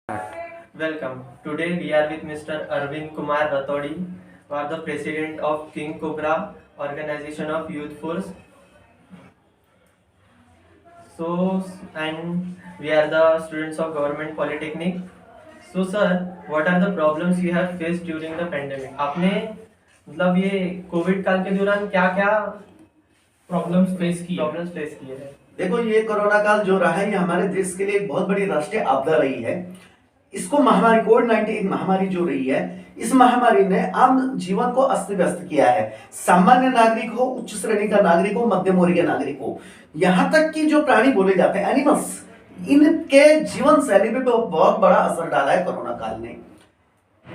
Welcome. Today we are with Mr. Arvind Kumar Rathodi, who are the president of King Cobra Organization of Youth Force. And we are the students of Government Polytechnic. So, sir, what are the problems you have faced during the pandemic? आपने मतलब ये Covid काल के दौरान क्या-क्या problems face किए हैं? देखो, ये कोरोना काल जो रहा है ये हमारे देश के लिए एक बहुत बड़ी राष्ट्रीय आपदा रही है। इसको महामारी कोविड-19 महामारी जो रही है, इस महामारी ने आम जीवन को अस्त व्यस्त किया है। सामान्य नागरिक हो, उच्च श्रेणी का नागरिक हो, मध्यम वर्गीय नागरिक हो, यहाँ तक कि जो प्राणी बोले जाते हैं एनिमल्स, इनके जीवन शैली पे बहुत बड़ा असर डाला है कोरोना काल ने।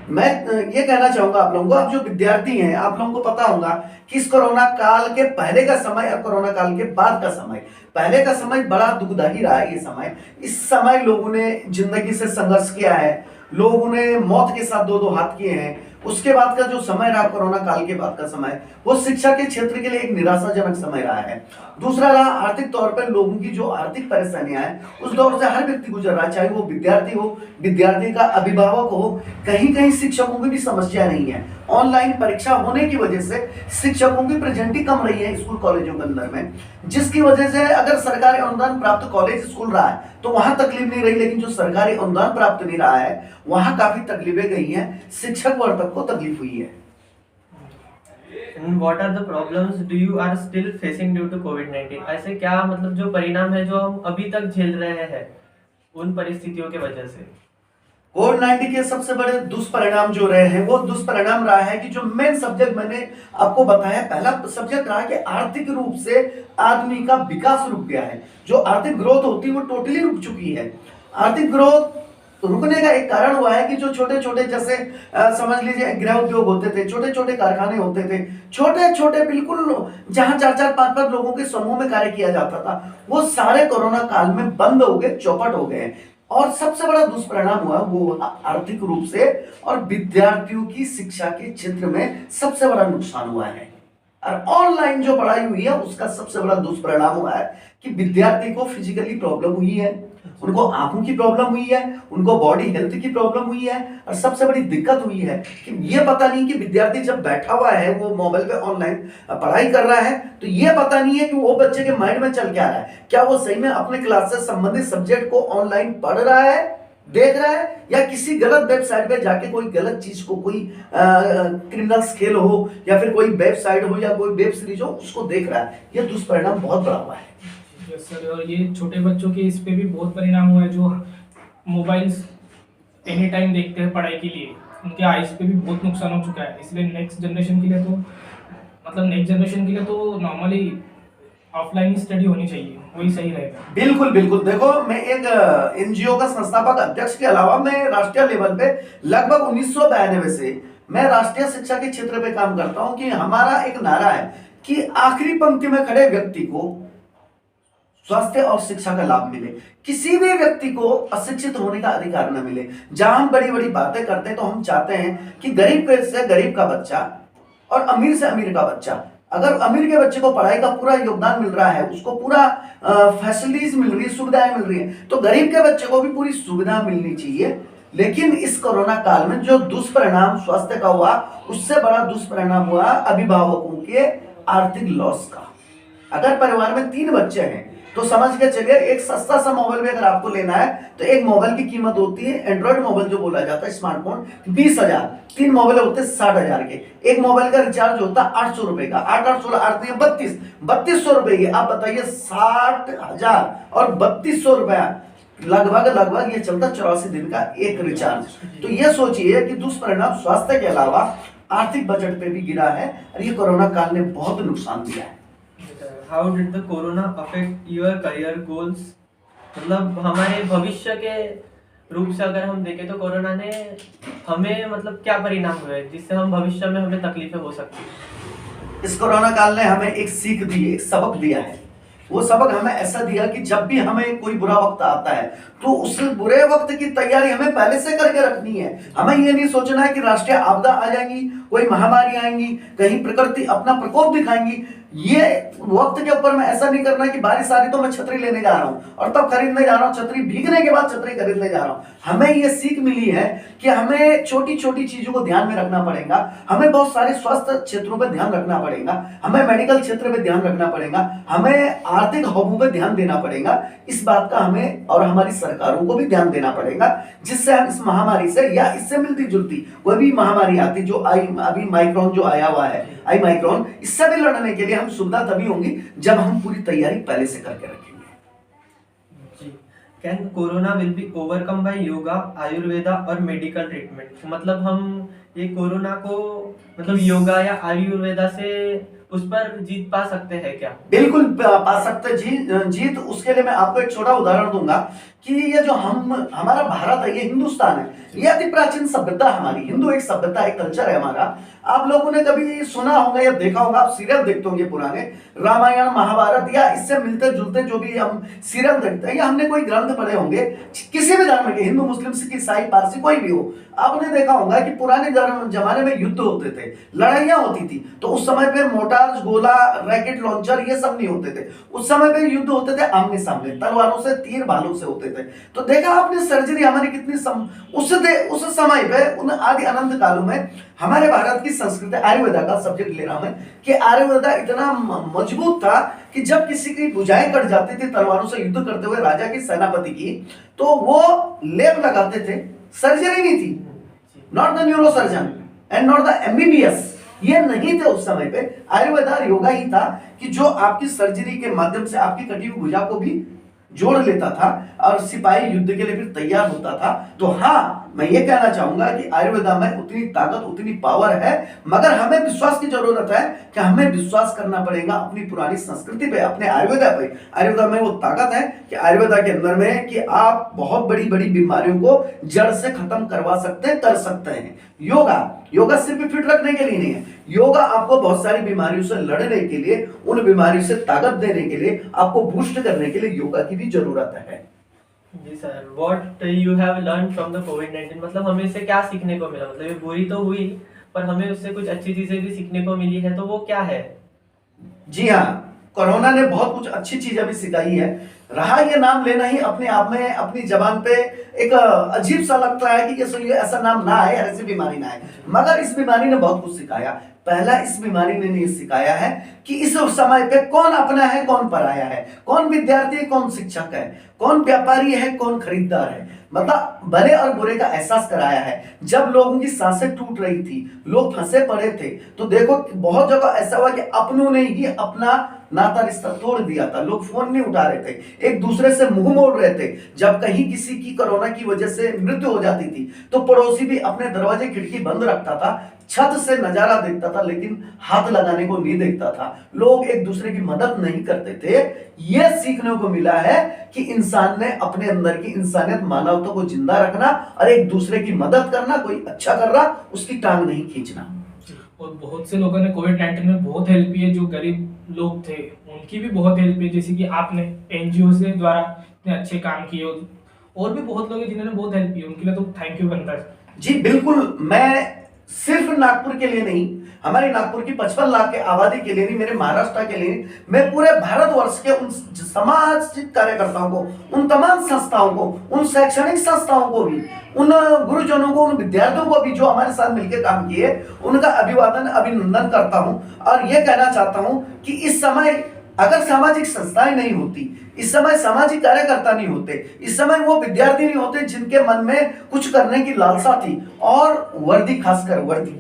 मैं ये कहना चाहूंगा आप लोगों को, आप जो विद्यार्थी हैं, आप लोगों को पता होगा कि इस कोरोना काल के पहले का समय और कोरोना काल के बाद का समय, पहले का समय बड़ा दुखदाई रहा है। ये समय, इस समय लोगों ने जिंदगी से संघर्ष किया है, लोगों ने मौत के साथ दो दो हाथ किए हैं। उसके बाद का जो समय रहा, कोरोना काल के बाद का समय, वो शिक्षा के क्षेत्र के लिए एक निराशाजनक समय रहा है। दूसरा रहा आर्थिक तौर पर लोगों की जो आर्थिक परेशानियां हैं, उस दौर से हर व्यक्ति गुजर रहा है, चाहे वो विद्यार्थी हो, विद्यार्थी का अभिभावक हो। कहीं कहीं शिक्षकों की भी समस्या नहीं है। ऑनलाइन परीक्षा होने की वजह से शिक्षकों की प्रेजेंटी कम रही है स्कूल कॉलेजों के अंदर में, जिसकी वजह से अगर सरकारी अनुदान प्राप्त कॉलेज स्कूल रहा है तो वहां तकलीफ नहीं रही, लेकिन जो सरकारी अनुदान प्राप्त नहीं रहा है वहां काफी तकलीफें गई हैं, शिक्षक वर्ग तक को तकलीफ हुई है। And what are the problems do you are still facing due to COVID-19? ऐसे क्या मतलब जो परिणाम है जो हम अभी तक झेल रहे हैं उन परिस्थितियों के वजह से? कोविड-19 के सबसे बड़े दुष्परिणाम जो रहे हैं, वो दुष्परिणाम रहा है कि जो मेन सब्जेक्ट मैंने आपको बताया, पहला सब्जेक्ट रहा कि आर्थिक रूप से आदमी का विकास रुक गया है। जो आर्थिक ग्रोथ होती है वो टोटली रुक चुकी है। आर्थिक ग्रोथ रुकने का एक कारण हुआ है कि जो छोटे छोटे, जैसे समझ लीजिए गृह उद्योग होते थे, छोटे छोटे कारखाने होते थे, छोटे छोटे बिल्कुल जहां 4-4, 5-5 लोगों के समूह में कार्य किया जाता था, वो सारे कोरोना काल में बंद हो गए, चौपट हो गए। और सबसे बड़ा दुष्परिणाम हुआ वो आर्थिक रूप से और विद्यार्थियों की शिक्षा के क्षेत्र में सबसे बड़ा नुकसान हुआ है। और ऑनलाइन जो पढ़ाई हुई है उसका सबसे बड़ा दुष्परिणाम हुआ है कि विद्यार्थी को फिजिकली प्रॉब्लम हुई है, उनको आंखों की प्रॉब्लम हुई है, उनको बॉडी हेल्थ की प्रॉब्लम हुई है, और सबसे बड़ी दिक्कत हुई है कि ये पता नहीं कि विद्यार्थी जब बैठा हुआ है वो मोबाइल पे ऑनलाइन पढ़ाई कर रहा है, तो ये पता नहीं है कि वो बच्चे के माइंड में चल क्या रहा है। क्या वो सही में अपने क्लास से संबंधित सब्जेक्ट को ऑनलाइन पढ़ रहा है, देख रहा है, या किसी गलत वेबसाइट पे जाके कोई गलत चीज को, कोई क्रिमिनल्स खेल हो या फिर कोई वेबसाइट हो या कोई वेब सीरीज हो, उसको देख रहा है। ये दुष्परिणाम बहुत बड़ा हुआ है। यस सर, और ये छोटे बच्चों के इस पे भी बहुत परिणाम हुआ है, जो मोबाइल्स एनी टाइम देखते हैं पढ़ाई के लिए, उनके आइज पे भी बहुत नुकसान हो चुका है। इसलिए नेक्स्ट जनरेशन के लिए तो नॉर्मली ऑफलाइन ही स्टडी होनी चाहिए, वही सही रहेगा। बिल्कुल बिल्कुल। देखो, मैं एक एनजीओ का संस्थापक अध्यक्ष के अलावा मैं राष्ट्रीय लेवल पे लगभग 1992 से मैं राष्ट्रीय शिक्षा के क्षेत्र पे काम करता हूं कि हमारा एक नारा है कि आखिरी पंक्ति में खड़े व्यक्ति को स्वास्थ्य और शिक्षा का लाभ मिले, किसी भी व्यक्ति को अशिक्षित होने का अधिकार न मिले। जहां हम बड़ी बड़ी बातें करते हैं तो हम चाहते हैं कि गरीब से गरीब का बच्चा और अमीर से अमीर का बच्चा, अगर अमीर के बच्चे को पढ़ाई का पूरा योगदान मिल रहा है, उसको पूरा फैसिलिटीज मिल रही है, सुविधाएं मिल रही है, तो गरीब के बच्चे को भी पूरी सुविधा मिलनी चाहिए। लेकिन इस कोरोना काल में जो दुष्परिणाम स्वास्थ्य का हुआ, उससे बड़ा दुष्परिणाम हुआ अभिभावकों के आर्थिक लॉस का। अगर परिवार में 3 बच्चे हैं तो समझ के चलिए, एक सस्ता सा मोबाइल भी अगर आपको लेना है तो एक मोबाइल की कीमत होती है, एंड्रॉइड मोबाइल जो बोला जाता है, स्मार्टफोन, 20,000। 3 मोबाइल होते हैं 60,000 के। एक मोबाइल का रिचार्ज होता है 800 रुपए का, 8 16 8 3200 रुपए की। आप बताइए 60,000 और 3200 रुपया, लगभग ये चलता 84 दिन का एक रिचार्ज। तो ये सोचिए कि दुष्परिणाम स्वास्थ्य के अलावा आर्थिक बजट पे भी गिरा है, और ये कोरोना काल ने बहुत नुकसान दिया है। How did the corona affect your career goals? मतलब हमारे भविष्य के रूप से अगर हम देखें तो कोरोना ने हमें मतलब क्या परिणाम हुए जिससे हम भविष्य में हमें तकलीफें हो सकती है? इस कोरोना काल ने हमें एक सीख दी, एक सबक दिया है। वो सबक हमें ऐसा दिया कि जब भी हमें कोई बुरा वक्त आता है तो उस बुरे वक्त की तैयारी हमें पहले से करके रखनी है। हमें ये नहीं सोचना है कि राष्ट्रीय आपदा आ जाएंगी, कोई महामारी आएंगी, कहीं प्रकृति अपना प्रकोप दिखाएंगी, ये वक्त के ऊपर में ऐसा नहीं करना कि बारिश आ रही तो मैं छतरी लेने जा रहा हूं और तब खरीदने जा रहा हूं, छतरी भीगने के बाद छतरी खरीदने जा रहा हूं। हमें ये सीख मिली है कि हमें छोटी छोटी चीजों को ध्यान में रखना पड़ेगा, हमें बहुत सारे स्वास्थ्य क्षेत्रों पर ध्यान रखना पड़ेगा, हमें मेडिकल क्षेत्र पे ध्यान रखना पड़ेगा, हमें आर्थिक हावभाव पे ध्यान देना पड़ेगा। इस बात का हमें और हमारी सरकारों को भी ध्यान देना पड़ेगा, जिससे हम इस महामारी से या इससे मिलती जुलती कोई भी महामारी आती जो अभी माइक्रोन जो आया हुआ है, आई माइक्रोन, इससे भी लड़ने के लिए हम सुविधा तभी होंगी जब हम पूरी तैयारी पहले से करके रखेंगे। जी, can corona will be overcome by yoga, Ayurveda और मेडिकल ट्रीटमेंट? मतलब हम ये कोरोना को मतलब योगा या आयुर्वेदा से उस पर जीत पा सकते हैं क्या? बिल्कुल पा सकते जीत। उसके लिए मैं आपको एक छोटा उदाहरण दूंगा कि ये जो हमारा भारत है, ये हिंदुस्तान है, ये अति प्राचीन सभ्यता हमारी, हिंदू एक सभ्यता एक कल्चर है हमारा। आप लोगों ने कभी सुना होगा या देखा होगा, आप सीरियल देखते होंगे पुराने, रामायण महाभारत या इससे मिलते जुलते जो भी हम सीरियल देखते हैं या हमने कोई ग्रंथ पढ़े होंगे किसी भी धर्म के, हिंदू मुस्लिम सिख ईसाई पारसी कोई भी हो, आपने देखा होगा कि पुराने जमाने में युद्ध होते थे, लड़ाइयां होती थी, तो उस समय पे मोटार, गोला, रैकेट लॉन्चर ये सब नहीं होते थे। उस समय पे युद्ध होते थे आमने सामने, तलवारों से, तीर भालों से होते थे। तो देखा आपने सर्जरी हमारी कितनी उस समय पे उन आदि अनंत कालों में हमारे भारत की संस्कृति, आयुर्वेदा का सब्जेक्ट ले रहा हूं मैं, कि आयुर्वेदा इतना मजबूत था कि जब किसी की भुजाएं कट जाती थी तलवारों से युद्ध करते हुए राजा की, सेनापति की, तो वो लेप लगाते थे। सर्जरी नहीं थी, not the neuro surgeon and not the MBBS, ये नहीं थे उस समय पे। आयुर्वेदा योगा ही था कि जो आपकी सर्जरी के माध्यम से आपकी कटी हुई भुजा को भी जोड़ लेता था और सिपाही युद्ध के लिए फिर तैयार होता था। तो हाँ, मैं ये कहना चाहूंगा कि आयुर्वेदा में उतनी ताकत, उतनी पावर है, मगर हमें विश्वास की जरूरत है कि हमें विश्वास करना पड़ेगा अपनी पुरानी संस्कृति पे, अपने आयुर्वेदा पे। आयुर्वेदा में वो ताकत है कि आयुर्वेदा के अंदर में कि आप बहुत बड़ी बड़ी बीमारियों को जड़ से खत्म करवा सकते हैं, कर सकते हैं। योगा सिर्फ फिट रखने के लिए नहीं है, योगा आपको बहुत सारी बीमारियों से लड़ने के लिए, उन बीमारियों से ताकत देने के लिए, आपको बूस्ट करने के लिए योगा की भी जरूरत है। जी sir, what you have learn from the कोविड-19? मतलब हमें इससे क्या सीखने को मिला? मतलब ये बुरी तो हुई पर हमें उससे कुछ अच्छी चीजें भी सीखने को मिली है, तो वो क्या है? जी हाँ, कोरोना ने बहुत कुछ अच्छी चीजें भी सिखाई है। रहा ये नाम लेना ही अपने आप में अपनी जबान पे एक अजीब सा लगता है कि ये ऐसा नाम ना आए, ऐसी बीमारी ना आए, मगर इस बीमारी ने बहुत कुछ सिखाया। पहला, इस बीमारी ने ये सिखाया है कि इस समय पे कौन अपना है, कौन पराया है, कौन विद्यार्थी है, कौन शिक्षक है, कौन व्यापारी है, कौन खरीदार है। मतलब भले और बुरे का एहसास कराया है। जब लोगों की सांसें टूट रही थी, लोग फंसे पड़े थे, तो देखो बहुत जगह ऐसा हुआ कि अपनों ने ही अपना नाता रिश्ता तोड़ दिया था। लोग फोन नहीं उठा रहे थे, एक दूसरे से मुंह मोड़ रहे थे। जब कहीं किसी की कोरोना की वजह से मृत्यु हो जाती थी तो पड़ोसी भी अपने दरवाजे खिड़की बंद रखता था, छत से नजारा देखता था, लेकिन हाथ लगाने को नहीं देखता था। लोग एक दूसरे की मदद नहीं करते थे। यह सीखने को मिला है कि इंसान ने अपने अंदर की इंसानियत, मानवता को जिंदा रखना और एक दूसरे की मदद करना। कोई अच्छा कर रहा उसकी टांग नहीं खींचना। और बहुत से लोगों ने कोविड-19 में बहुत हेल्प की है। जो गरीब लोग थे उनकी भी बहुत हेल्प की, जैसे कि आपने एनजीओ से द्वारा इतने अच्छे काम किए, और भी बहुत लोग हैं जिन्होंने बहुत हेल्प की, उनके लिए तो थैंक यू बनता है। जी बिल्कुल, मैं सिर्फ नागपुर के लिए नहीं, हमारे नागपुर की 55 लाख की आबादी के लिए नहीं, मेरे महाराष्ट्र के लिए, मैं पूरे भारतवर्ष के उन सामाजिक कार्यकर्ताओं को, उन तमाम संस्थाओं को, उन शैक्षणिक संस्थाओं को भी, उन गुरुजनों को, उन विद्यार्थियों को भी जो हमारे साथ मिलकर काम किए, उनका अभिवादन, अभिनंदन करता हूं। और यह कहना चाहता हूं कि इस समय अगर सामाजिक संस्थाएं नहीं होती, इस समय सामाजिक कार्यकर्ता नहीं होते, इस समय वो विद्यार्थी नहीं होते जिनके मन में कुछ करने की लालसा थी, और वर्दी, खासकर वर्दी,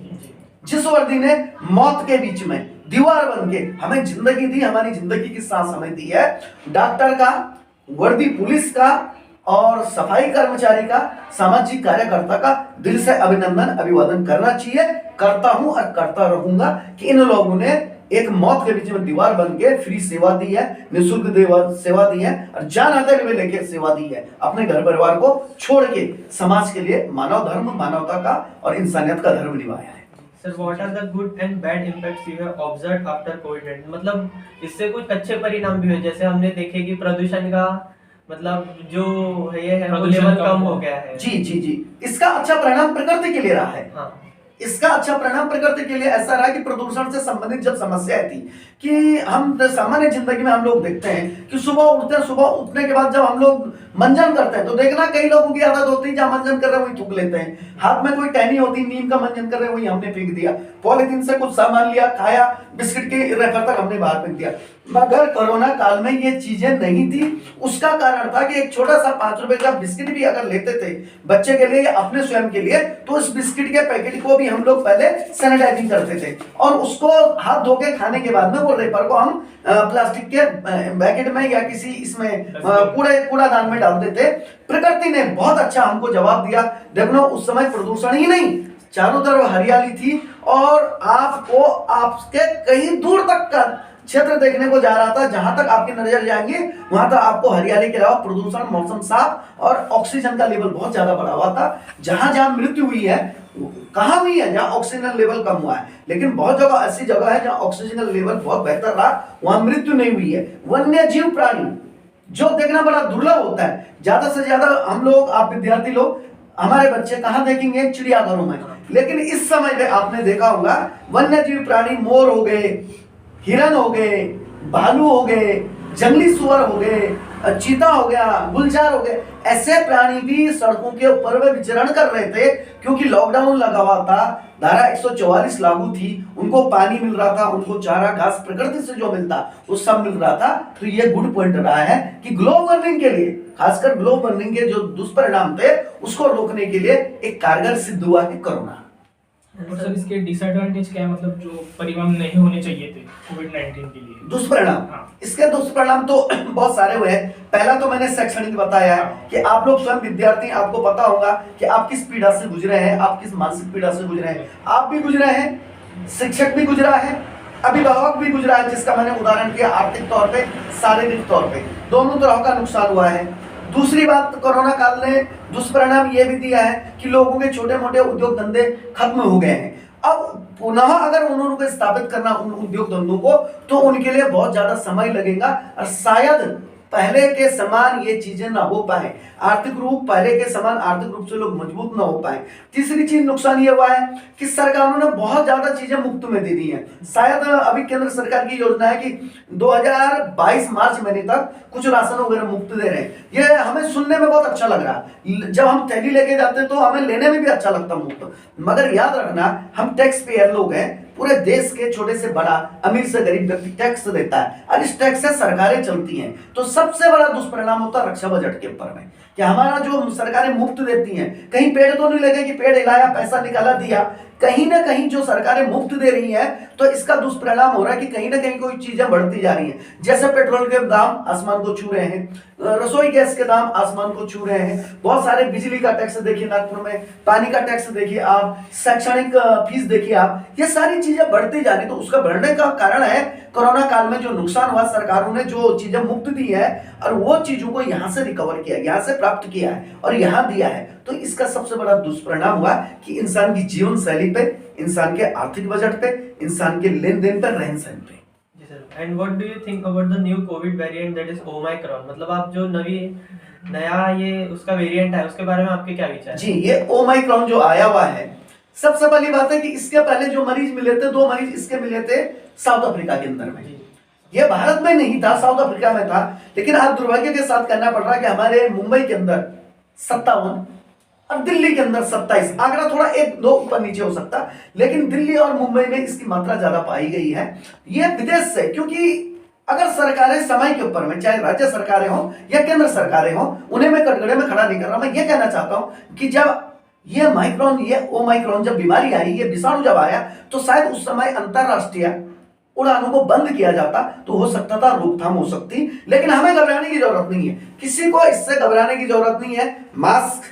जिस वर्दी ने मौत के बीच में दीवार बन के हमें जिंदगी दी, हमारी जिंदगी की सांस हमें दी है, डॉक्टर का वर्दी, पुलिस का और सफाई कर्मचारी का, सामाजिक कार्यकर्ता का दिल से अभिनंदन, अभिवादन करना चाहिए। करता हूं और करता रहूंगा कि इन लोगों ने एक मौत के बीच में दीवार बन के फ्री सेवा दी है, निःशुल्क सेवा दी है, और जान आते हुए लेके सेवा दी है। अपने घर परिवार को छोड़ के समाज के लिए मानव धर्म, मानवता का और इंसानियत का धर्म निभाया है। Sir, what are the good and bad impacts you have observed after कोविड-19? मतलब इससे कुछ अच्छे परिणाम भी हुए, जैसे हमने देखे कि प्रदूषण का मतलब जो ये है वो लेवल कम हो गया है। जी जी जी, इसका अच्छा परिणाम प्रकृति के लिए रहा है। हाँ, इसका अच्छा परिणाम प्रकृति के लिए ऐसा रहा कि प्रदूषण से संबंधित जब समस्याएं थी कि हम सामान्य जिंदगी में हम लोग देखते हैं कि सुबह उठते हैं, सुबह उठने के बाद जब हम लोग मंजन करते हैं तो देखना कई लोगों की आदत होती है जहां मंजन कर रहे हैं वही थूक लेते हैं। हाथ में कोई टहनी होती, नीम का मंजन कर रहे हैं वही हमने फेंक दिया, पॉलिथीन से कुछ सामान लिया, खाया, बिस्किट के रेफर तक हमने बाहर फेंक दिया। मगर कोरोना काल में ये चीजें नहीं थी। उसका कारण था कि एक छोटा सा 5 रुपए का बिस्किट भी अगर लेते थे बच्चे के लिए या अपने स्वयं के लिए, तो इस बिस्किट के पैकेट को भी हम लोग पहले सैनिटाइजिंग करते थे और उसको हाथ धो के खाने के बाद में वो रेपर को हम प्लास्टिक के पैकेट में या किसी इसमें कूड़ादान में डालते थे। प्रकृति ने बहुत अच्छा हमको जवाब दिया। देखो उस समय प्रदूषण ही नहीं, चारों तरफ हरियाली थी और आपको आपके कहीं दूर तक का क्षेत्र देखने को जा रहा था। जहां तक आपकी नजर जाएंगे वहां तक आपको हरियाली के अलावा प्रदूषण, मौसम साफ और ऑक्सीजन का लेवल बहुत ज्यादा बढ़ा हुआ था। जहां जहां मृत्यु हुई है, कहां हुई है जहां ऑक्सीजन लेवल कम हुआ है, लेकिन बहुत जगह ऐसी जगह है जहां ऑक्सीजन लेवल बहुत बेहतर रहा, वहां मृत्यु नहीं हुई है। वन्य जीव प्राणी जो देखना बड़ा दुर्लभ होता है, ज्यादा से ज्यादा हम लोग, आप विद्यार्थी लोग, हमारे बच्चे कहां देखेंगे? चिड़ियाघरों में। लेकिन इस समय में आपने देखा होगा वन्य जीव प्राणी, मोर हो गए, हिरन हो गए, भालू हो गए, जंगली सुअर हो गए, चीता हो गया, गुलजार हो गए, ऐसे प्राणी भी सड़कों के ऊपर में विचरण कर रहे थे क्योंकि लॉकडाउन लगा हुआ था, धारा 144 लागू थी, उनको पानी मिल रहा था, उनको चारा घास प्रकृति से जो मिलता वो सब मिल रहा था। तो ये गुड पॉइंट रहा है कि ग्लोबल वार्मिंग के लिए, खासकर ग्लोबल वार्मिंग के जो दुष्परिणाम थे उसको रोकने के लिए एक कारगर सिद्ध हुआ है कोरोना। और सर इसके डिसएडवांटेज क्या है, मतलब जो परिणाम नहीं होने चाहिए थे कोविड-19 के लिए? दुष्परिणाम, हाँ। इसके दुष्परिणाम तो बहुत सारे हुए हैं। पहला तो मैंने शैक्षणिक बताया है कि आप लोग स्वयं विद्यार्थी, आपको पता होगा कि आप किस पीड़ा से गुजरे हैं, आप किस मानसिक पीड़ा से गुजरे हैं। आप भी गुजरे हैं, शिक्षक भी गुजरा है, अभिभावक भी गुजरा है, जिसका मैंने उदाहरण दिया, आर्थिक तौर पे, शारीरिक तौर पे, दोनों तरह का नुकसान हुआ है। दूसरी बात, कोरोना काल ने दुष्परिणाम यह भी दिया है कि लोगों के छोटे मोटे उद्योग धंधे खत्म हो गए हैं। अब पुनः अगर उन्होंने स्थापित करना उन उद्योग धंधों को तो उनके लिए बहुत ज्यादा समय लगेगा और शायद पहले के समान ये चीजें ना हो पाए, आर्थिक रूप पहले के समान आर्थिक रूप से लोग मजबूत ना हो पाए। तीसरी चीज नुकसान ये हुआ है कि सरकारों ने बहुत ज्यादा चीजें मुफ्त में दे दी हैं। शायद अभी केंद्र सरकार की योजना है कि 2022 मार्च महीने तक कुछ राशन वगैरह मुफ्त दे रहे हैं। ये हमें सुनने में बहुत अच्छा लग रहा है, जब हम थैली लेके जाते हैं तो हमें लेने में भी अच्छा लगता है मुफ्त। मगर याद रखना, हम टैक्स पेयर लोग हैं, पूरे देश के छोटे से बड़ा, अमीर से गरीब व्यक्ति टैक्स देता है और इस टैक्स से सरकारें चलती हैं। तो सबसे बड़ा दुष्परिणाम होता है रक्षा बजट के ऊपर में कि हमारा जो सरकारें मुफ्त देती हैं, कहीं पेड़ तो नहीं लगे कि पेड़ हिलाया पैसा निकाला दिया, कहीं ना कहीं जो सरकारें मुफ्त दे रही हैं तो इसका दुष्परिणाम हो रहा है कि कहीं ना कहीं कोई चीजें बढ़ती जा रही हैं। जैसे पेट्रोल के दाम आसमान को छू रहे हैं, रसोई गैस के दाम आसमान को छू रहे हैं, बहुत सारे बिजली का टैक्स देखिए नागपुर में, पानी का टैक्स देखिए आप, शैक्षणिक फीस देखिए आप, ये सारी चीजें बढ़ती जा रही। तो उसका बढ़ने का कारण है कोरोना काल में जो नुकसान हुआ, सरकारों ने जो चीजें मुफ्त दी है और वो चीजों को यहाँ से रिकवर किया, यहाँ से प्राप्त किया है और यहाँ दिया है। तो इसका सबसे बड़ा दुष्परिणाम हुआ कि इंसान की जीवन शैली पे, इंसान के आर्थिक बजट पे, इंसान के लेन देन पे, रहन सहन पे। And what do you think about the new Covid variant that is Omicron? मतलब आप जो नया ये उसका वेरिएंट है उसके बारे में आपके क्या विचार है? जी, ये ओमाइक्रॉन जो आया हुआ है, सबसे पहली बात है कि इसके पहले जो मरीज मिले थे, 2 मरीज इसके मिले थे साउथ अफ्रीका के अंदर में। ये भारत में नहीं था, साउथ अफ्रीका में था। लेकिन आज दुर्भाग्य के साथ कहना पड़ रहा है कि हमारे मुंबई के अंदर 57 और दिल्ली के अंदर 27, आंकड़ा थोड़ा 1-2 ऊपर नीचे हो सकता, लेकिन दिल्ली और मुंबई में इसकी मात्रा ज्यादा पाई गई है। ये विदेश से, क्योंकि अगर सरकारें समय के ऊपर में, चाहे राज्य सरकारें हो या केंद्र सरकारें हो, उन्हें मैं कटघरे में खड़ा नहीं कर रहा। मैं ये कहना चाहता हूं कि जब ये ओमाइक्रॉन जब बीमारी आई, ये विषाणु जब आया, तो शायद उस समय अंतरराष्ट्रीय उड़ानों को बंद किया जाता तो हो सकता था, रोकथाम हो सकती। लेकिन हमें घबराने की जरूरत नहीं है, किसी को इससे घबराने की जरूरत नहीं है। मास्क,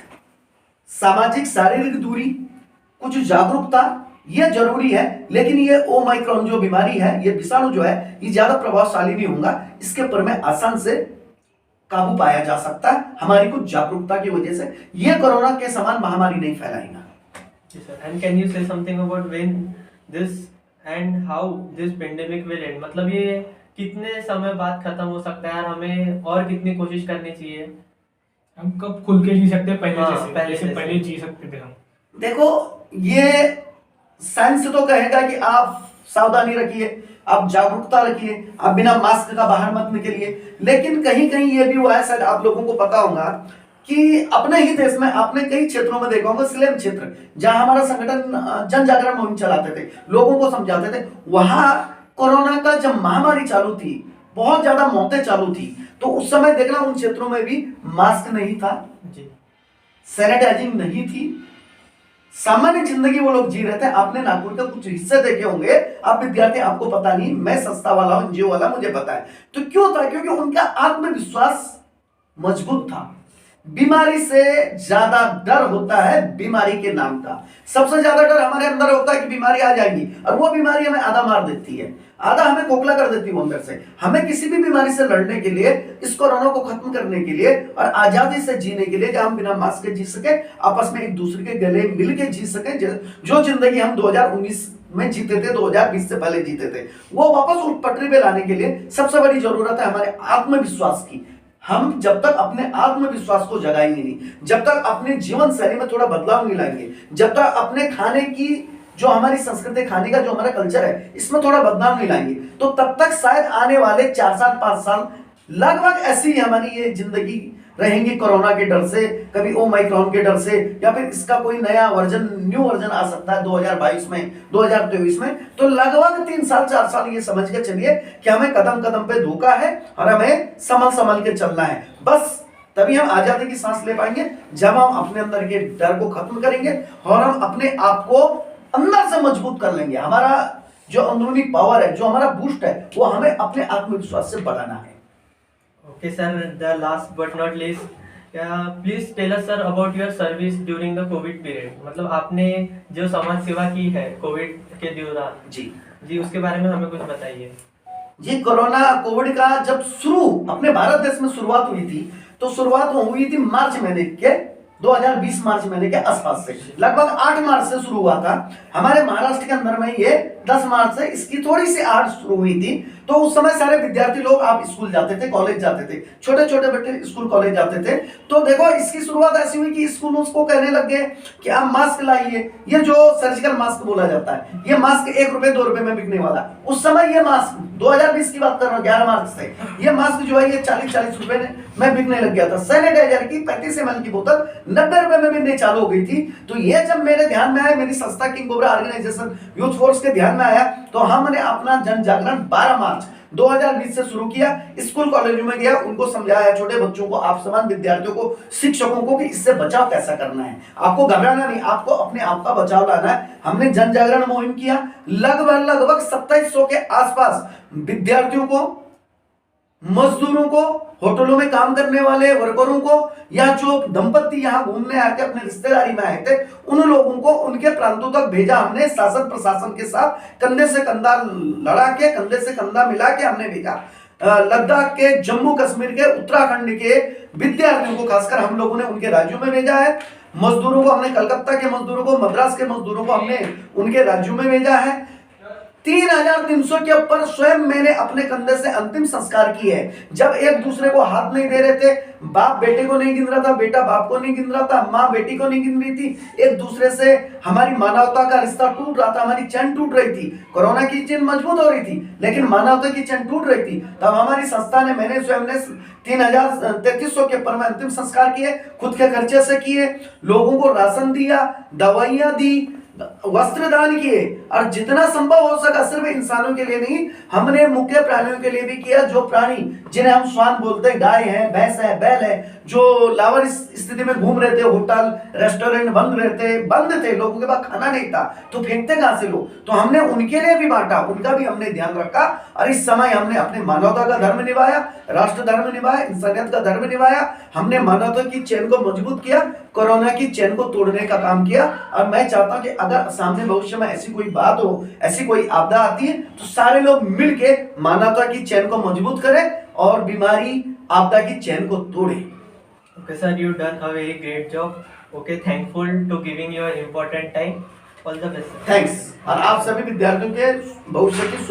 सामाजिक शारीरिक दूरी, कुछ जागरूकता, ये जरूरी है। लेकिन ये ओमाइक्रॉन जो बीमारी है, ये विषाणु जो है, ये ज्यादा प्रभावशाली नहीं होगा, इसके ऊपर में आसान से काबू पाया जा सकता है हमारी कुछ जागरूकता की वजह से। ये कोरोना के समान महामारी नहीं फैलाएगा। And can you say something about when this and how this pandemic will end? मतलब ये कितने समय बाद खत्म हो सकता है और हमें और कितनी कोशिश करनी चाहिए? हम कब खुल के जी सकते हैं पहले हाँ, जैसे पहले पहले जी सकते थे हम। देखो, ये साइंस तो कहेगा कि आप सावधानी रखिए, आप जागरूकता रखिए, आप बिना मास्क का बाहर मत निकलिए, लेकिन कहीं कहीं ये भी हुआ है, शायद आप लोगों को पता होगा कि अपने ही देश में आपने कई क्षेत्रों में देखा होगा, स्लम क्षेत्र जहां हमारा संगठन जन जागरण मुहिम चलाते थे, लोगों को समझाते थे, वहां कोरोना का जब महामारी चालू थी, बहुत ज्यादा मौतें चालू थी, तो उस समय देखना उन क्षेत्रों में भी मास्क नहीं था, जी सैनिटाइजिंग नहीं थी, सामान्य जिंदगी वो लोग जी रहे थे। आपने नागपुर के कुछ हिस्से देखे होंगे, आप विद्यार्थी, आपको पता नहीं, मैं संस्था वाला हूं, एनजीओ वाला, मुझे पता है। तो क्यों था? क्योंकि उनका आत्मविश्वास मजबूत था। बीमारी से ज्यादा डर होता है बीमारी के नाम का। सबसे ज्यादा डर हमारे अंदर होता है कि बीमारी आ जाएगी, और वो बीमारी हमें आधा मार देती है, आधा हमें खोखला कर देती है अंदर से। हमें किसी भी बीमारी से लड़ने के लिए, इस कोरोना को खत्म करने के लिए और आजादी से जीने के लिए, कि हम बिना मास्क के जी सके, आपस में एक दूसरे के गले मिल के जी सके, जो जिंदगी हम 2019 में जीते थे, 2020 से पहले जीते थे, वो वापस उस पटरी पे लाने के लिए सबसे बड़ी जरूरत है हमारे आत्मविश्वास की। हम जब तक अपने आत्मविश्वास को जगाएंगे नहीं, जब तक अपने जीवन शैली में थोड़ा बदलाव नहीं लाएंगे, जब तक अपने खाने की, जो हमारी संस्कृति, खाने का जो हमारा कल्चर है, इसमें थोड़ा बदलाव नहीं लाएंगे, तो तब तक शायद आने वाले 4 साल 5 साल लगभग ऐसी ही हमारी ये जिंदगी रहेंगी, कोरोना के डर से, कभी ओमाइक्रॉन के डर से, या फिर इसका कोई नया वर्जन, न्यू वर्जन आ सकता है 2022 में, 2023 में। तो लगभग 3 साल 4 साल ये समझ के चलिए कि हमें कदम कदम पे धोखा है और हमें संभल के चलना है। बस तभी हम आजादी की सांस ले पाएंगे, जब हम अपने अंदर के डर को खत्म करेंगे और हम अपने आप को अंदर से मजबूत कर लेंगे। हमारा जो अंदरूनी पावर है, जो हमारा बूस्ट है, वो हमें अपने आत्मविश्वास से बढ़ाना है। Okay, sir. The last but not least, please tell us, sir, about your service during the COVID period. मतलब आपने जो समाज सेवा की है कोविड के दौरान, जी उसके बारे में हमें कुछ बताइए। जी, कोरोना कोविड का जब शुरू अपने भारत देश में शुरुआत हुई थी, तो शुरुआत हुई थी मार्च महीने के, 2020 मार्च महीने के आसपास से, लगभग 8 मार्च से शुरू हुआ था। हमारे महाराष्ट्र के अंदर में ये 10 मार्च से इसकी थोड़ी सी आड़ शुरू हुई थी। तो उस समय सारे विद्यार्थी लोग, आप स्कूल जाते थे, कॉलेज जाते थे, छोटे छोटे बच्चे स्कूल कॉलेज जाते थे। तो देखो, इसकी शुरुआत ऐसी हुई कि स्कूल उसको कहने लग गए कि आप मास्क लाइए, ये जो सर्जिकल मास्क बोला जाता है, ये मास्क 1 रुपए 2 रुपए में बिकने वाला। उस समय ये मास्क 2020 की बात कर रहा हूँ, 11 मार्च से, ये मास्क जो है ये 40-40 रुपए में बिकने लग गया था। सैनिटाइजर की 35 ml की बोतल 90 रुपए में बिकने चालू हो गई थी। तो ये जब मेरे ध्यान में आया, मेरी संस्था king cobra organisation youth force के ध्यान में आया, तो हमने अपना जन जागरण 12 मार्च 2020 से शुरू किया। स्कूल कॉलेजों में गया, उनको समझाया, छोटे बच्चों को, आप समान विद्यार्थियों को, शिक्षकों को, कि इससे बचाव कैसा करना है। आपको घबराना नहीं, आपको अपने आप का बचाव लाना है। हमने जन जागरण मुहिम किया। लगभग 2700 के आसपास विद्यार्थियों को, मजदूरों को, होटलों में काम करने वाले वर्करों को, या जो दंपत्ति यहाँ घूमने आए थे, अपने रिश्तेदारी में आए थे, उन लोगों को उनके प्रांतों तक भेजा हमने। शासन प्रशासन के साथ कंधे से कंधा लड़ा के, कंधे से कंधा मिला के हमने भेजा। लद्दाख के, जम्मू कश्मीर के, उत्तराखंड के विद्यार्थियों को खासकर हम लोगों ने उनके राज्यों में भेजा है। मजदूरों को हमने, कलकत्ता के मजदूरों को, मद्रास के मजदूरों को हमने उनके राज्यों में भेजा है। 3300 के ऊपर स्वयं मैंने अपने कंधे से अंतिम संस्कार किए हैं। जब एक दूसरे को हाथ नहीं दे रहे थे, बाप बेटे को नहीं गिन रहा था, बेटा बाप को नहीं गिन रहा था, माँ बेटी को नहीं गिन रही थी, एक दूसरे से हमारी मानवता का रिश्ता टूट रहा था, हमारी चैन टूट रही थी। कोरोना की चैन मजबूत हो रही थी, लेकिन मानवता की चैन टूट रही थी। तब हमारी संस्था ने, मैंने स्वयं ने 3300 के ऊपर में अंतिम संस्कार किए, खुद के खर्चे से किए। लोगों को राशन दिया, दवाइयां दी, वस्त्र दान किए, और जितना संभव हो सका, सिर्फ इंसानों के लिए नहीं, हमने मुख्य प्राणियों के लिए भी किया। जो प्राणी जिन्हें हम श्वान बोलते हैं, गाय है, भैंस है, बैल है, जो लावर स्थिति में घूम रहे थे, होटल रेस्टोरेंट बंद थे, लोगों के पास खाना नहीं था, तो फेंकते कहां से लोग, तो हमने उनके लिए भी बांटा, उनका भी हमने ध्यान रखा। और इस समय हमने अपने मानवता का धर्म निभाया, राष्ट्र धर्म निभाया, इंसानियत का धर्म निभाया। हमने मानवता की चैन को मजबूत किया, कोरोना की चैन को तोड़ने का काम किया। और मैं चाहता हूं कि अगर सामने भविष्य में ऐसी कोई बात हो, ऐसी कोई आपदा आती है, तो सारे लोग मिलके मानवता की चैन को मजबूत करें और बीमारी, आपदा की चैन को तोड़े। Okay, sir, you done a very great job. Okay, thankful to giving your important time. All the best, sir. Thanks. और आप सभी विद्यार्थियों के भविष्य की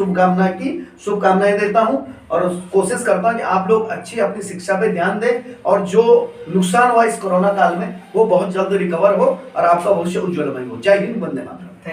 शुभकामनाएं देता हूं, और कोशिश करता हूं कि आप लोग अच्छी अपनी शिक्षा पे ध्यान दें, और जो नुकसान हुआ इस कोरोना काल में, वो बहुत जल्द रिकवर हो और आपका भविष्य उज्जवलमय हो। जय हिंद, वंदे मातरम।